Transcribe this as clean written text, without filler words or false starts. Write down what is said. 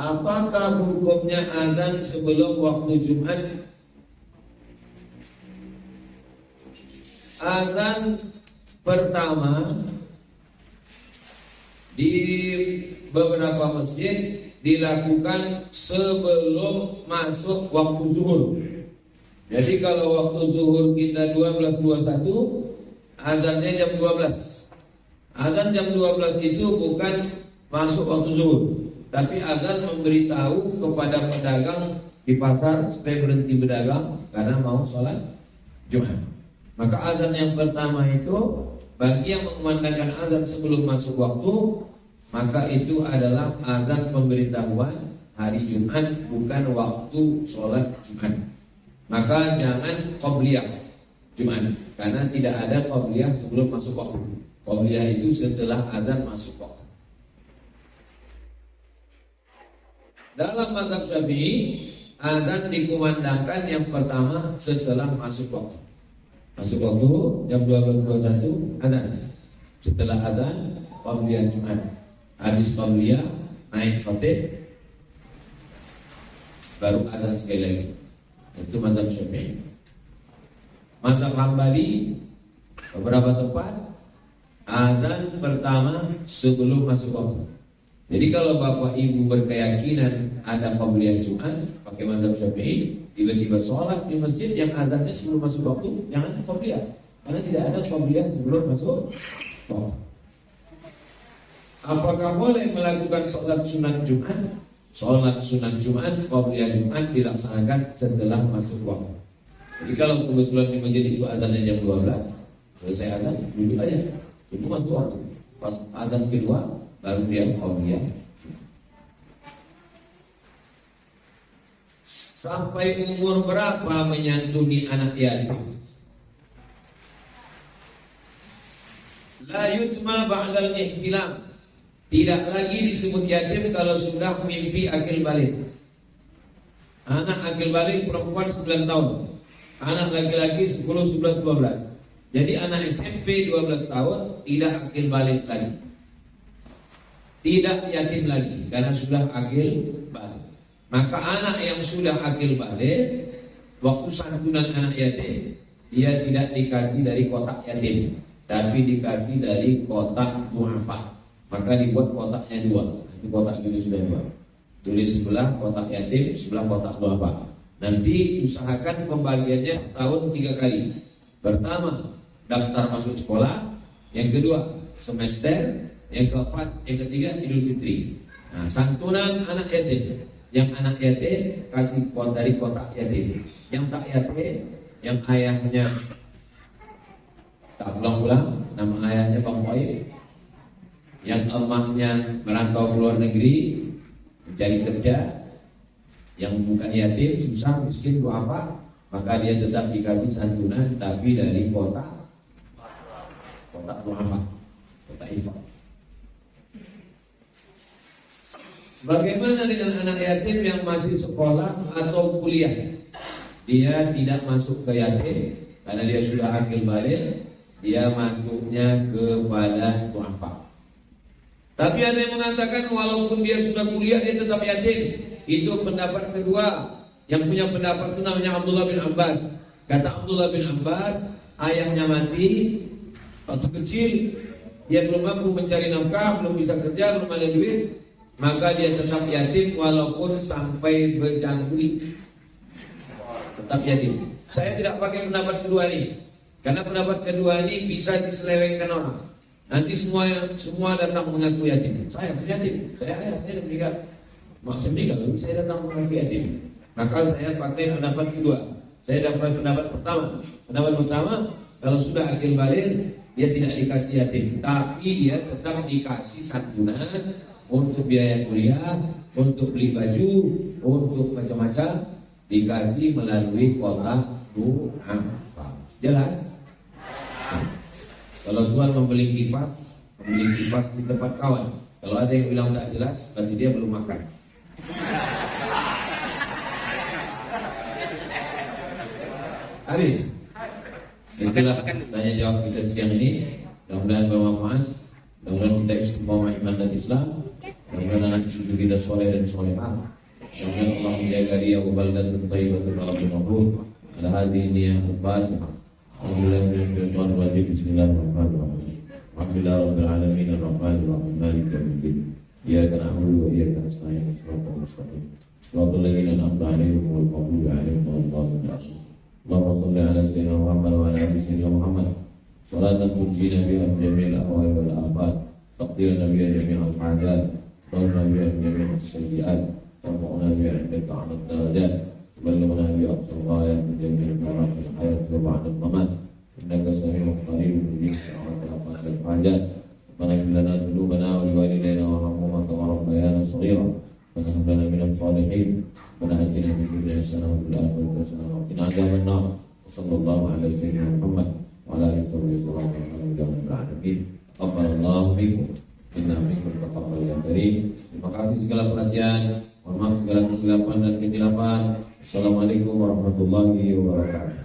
Apakah hukumnya azan sebelum waktu Jumat? Azan pertama di beberapa masjid dilakukan sebelum masuk waktu zuhur. Jadi kalau waktu zuhur kita 12.21, azannya jam 12. Azan jam 12 itu bukan masuk waktu zuhur, tapi azan memberitahu kepada pedagang di pasar supaya berhenti berdagang karena mau sholat Jumat. Maka azan yang pertama itu bagi yang mengumandangkan azan sebelum masuk waktu, maka itu adalah azan pemberitahuan hari Jumat, bukan waktu sholat Jumat. Maka jangan qobliyah Jumat, karena tidak ada qobliyah sebelum masuk waktu. Qobliyah itu setelah azan masuk waktu. Dalam mazhab Syafi'i, azan dikumandangkan yang pertama setelah masuk waktu. Masuk waktu jam 12.21 azan. Setelah azan qabliyah Jumat. Habis qabliyah naik khatib baru azan sekali lagi. Itu mazhab Syafi'i. Mazhab Hambali beberapa tempat azan pertama sebelum masuk waktu. Jadi kalau bapak ibu berkeyakinan ada qabliyah Jumat pakai mazhab Syafi'i, tiba-tiba sholat di masjid yang azannya sebelum masuk waktu, jangan qabliyah, karena tidak ada qabliyah sebelum masuk waktu. Apakah boleh melakukan sholat sunat Jumat? Sholat sunat Jumat, qabliyah Jumat dilaksanakan setelah masuk waktu. Jadi kalau kebetulan di masjid itu azannya jam 12, selesai azan, duduk aja, itu masuk waktu. Pas azan kedua, baru dia qabliyah. Sampai umur berapa menyantuni anak yatim? La yutma ba'dal ihtilam. Tidak lagi disebut yatim kalau sudah mimpi akil balik. Anak akil balik perempuan 9 tahun, anak laki-laki 10, 11, 12. Jadi anak SMP 12 tahun tidak akil balik lagi, tidak yatim lagi karena sudah akil balik. Maka anak yang sudah akil balik, waktu santunan anak yatim, dia tidak dikasih dari kotak yatim, tapi dikasih dari kotak du'afa. Maka dibuat kotaknya dua. Itu kotak itu sudah dua. Tulis sebelah kotak yatim, sebelah kotak du'afa. Nanti usahakan pembagiannya setahun 3 kali. Pertama, daftar masuk sekolah. Yang kedua, semester. Yang keempat, yang ketiga, Idul Fitri. Nah, santunan anak yatim. Yang anak yatim kasih dari kotak yatim. Yang tak yatim, yang ayahnya tak pulang-pulang, nama ayahnya Bang Poy, yang emaknya merantau ke luar negeri mencari kerja, yang bukan yatim, susah, miskin, duafa, maka dia tetap dikasih santunan tapi dari kotak duafa, kotak infak. Bagaimana dengan anak yatim yang masih sekolah atau kuliah? Dia tidak masuk ke yatim karena dia sudah akil balik, dia masuknya kepada duafa. Tapi ada yang mengatakan walaupun dia sudah kuliah dia tetap yatim. Itu pendapat kedua. Yang punya pendapat itu namanya Abdullah bin Abbas. Kata Abdullah bin Abbas, ayahnya mati waktu kecil, dia belum mampu mencari nafkah, belum bisa kerja, belum ada duit, maka dia tetap yatim walaupun sampai berjangkui. Tetap yatim. Saya tidak pakai pendapat kedua ini, karena pendapat kedua ini bisa diselewengkan orang. Nanti semua datang mengaku yatim. Saya yatim, saya sudah meninggal. Maksud meninggal, saya datang mengaku yatim. Maka saya pakai pendapat kedua. Saya dapat pendapat pertama. Pendapat pertama, kalau sudah akil balik, dia tidak dikasih yatim, tapi dia tetap dikasih santunan untuk biaya kuliah, untuk beli baju, untuk macam-macam, dikasih melalui kotak du'afa. Jelas? Kalau Tuhan membeli kipas di tempat kawan. Kalau ada yang bilang tak jelas, berarti dia belum makan. Habis. Itulah tanya jawab kita siang ini. Mudah-mudahan bermanfaat. Mudah-mudahan kita istiqomah iman dan Islam. mudah-mudahan anak cucu kita soleh dan solehah. Semoga Allah menjaga dia wabaldatun thayyibatun rabbul ghafur. Ala hadhihi niyyah al-Fatihah. Alhamdulillah minasyaitonir rajim. Bismillahirrahmanirrahim. Alhamdulillah rabbil alamin arrahmanir rahim maliki yaumiddin. Iyyaka na'budu wa iyyaka nasta'in. Shiratal mustaqim. Shiratal ladzina an'amta 'alaihim ghairil maghdubi 'alaihim waladdallin. Allahumma shalli 'ala sayyidina Muhammad wa 'ala ali sayyidina Muhammad. Salatan tunjina biha min jami'il ahwali wal afat. Taqdirna biha jami'al hajat. Tawna biha jami'as sayyi'at. ترفعنا بها عندك على الدرجات تبلغنا بها أقصى الغاية من جميع مراحل الحياة وبعد الممات إنك سميع قريب مجيب دعوات أقصى الحاجات ربنا اغفر لنا ذنوبنا ولوالدينا وارحمهما كما ربيانا صغيرا وهب لنا من الصالحين ربنا آتنا في الدنيا حسنة وفي الآخرة حسنة وقنا عذاب النار وصلى الله على سيدنا محمد وعلى آله وصحبه وسلم والحمد لله رب العالمين تقبل الله منكم inna minkum taqabbal ya karim. Terima kasih segala perhatian. Mohon maaf segala kesilapan dan kehilafan. Assalamualaikum warahmatullahi wabarakatuh.